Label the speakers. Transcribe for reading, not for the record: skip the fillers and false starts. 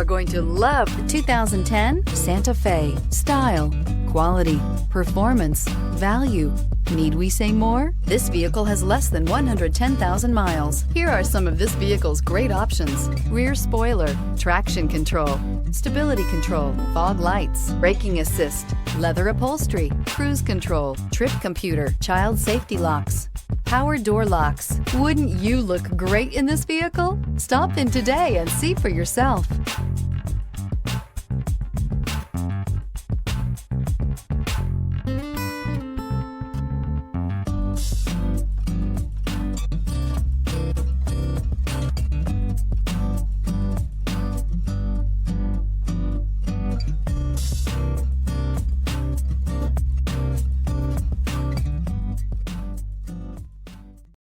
Speaker 1: are going to love the 2010 Santa Fe. Style, quality, performance, value. Need we say more? This vehicle has less than 110,000 miles. Here are some of this vehicle's great options: rear spoiler, traction control, stability control, fog lights, braking assist, leather upholstery, cruise control, trip computer, child safety locks, power door locks. Wouldn't you look great in this vehicle? Stop in today and see for yourself.